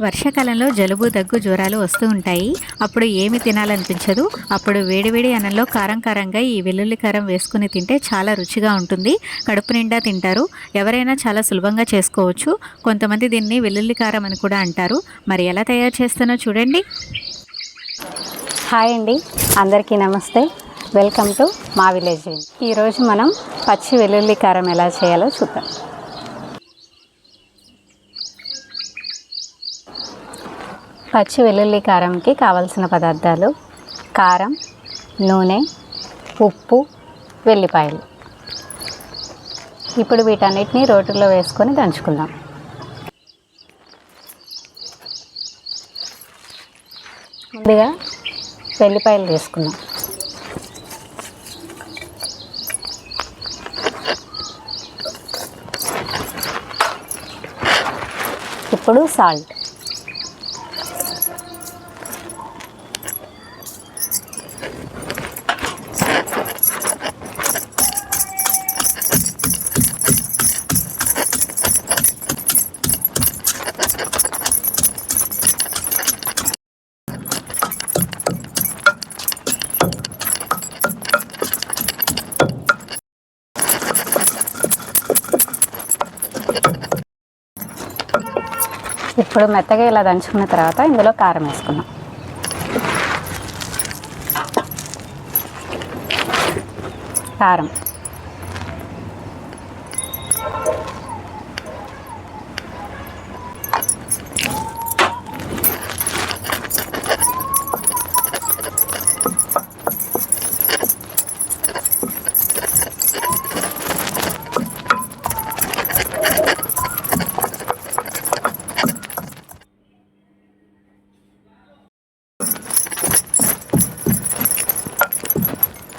వర్షాకాలంలో జలుబు దగ్గు జ్వరాలు వస్తూ ఉంటాయి. అప్పుడు ఏమి తినాలనిపించదు. అప్పుడు వేడివేడి అన్నంలో కారం కారంగా ఈ వెల్లుల్లి కారం వేసుకుని తింటే చాలా రుచిగా ఉంటుంది. కడుపు నిండా తింటారు. ఎవరైనా చాలా సులభంగా చేసుకోవచ్చు. కొంతమంది దీన్ని వెల్లుల్లి కారం అని కూడా అంటారు. మరి ఎలా తయారు చేస్తానో చూడండి. హాయ్ అండి, అందరికీ నమస్తే. వెల్కమ్ టు మా విలేజ్. ఈరోజు మనం పచ్చి వెల్లుల్లి కారం ఎలా చేయాలో చూద్దాం. పచ్చి వెల్లుల్లి కారంకి కావలసిన పదార్థాలు: కారం, నూనె, ఉప్పు, వెల్లిపాయలు. ఇప్పుడు వీటన్నిటిని రోటిలో వేసుకొని దంచుకుందాం. ముందుగా వెల్లిపాయలు తీసుకుందాం. ఇప్పుడు సాల్ట్, ఇప్పుడు మెత్తగా ఇలా దంచుకున్న తర్వాత ఇందులో కారం వేసుకున్నాం. కారం,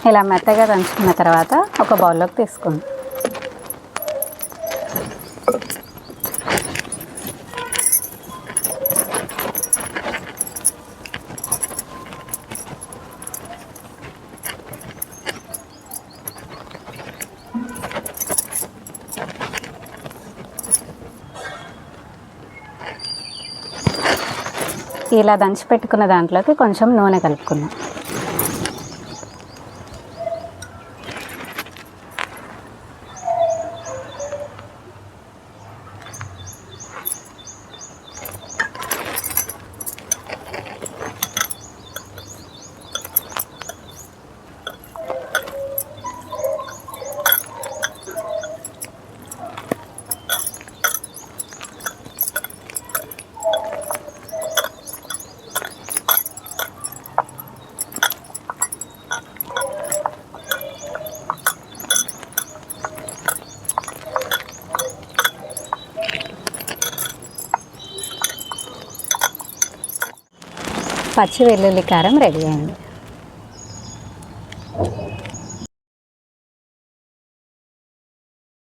ఇలా మెత్తగా దంచుకున్న తర్వాత ఒక బౌల్లోకి తీసుకుందాం. ఇలా దంచి పెట్టుకున్న దాంట్లోకి కొంచెం నూనె కలుపుకుందాం. పచ్చి వెల్లుల్లి కారం రెడీ అయింది.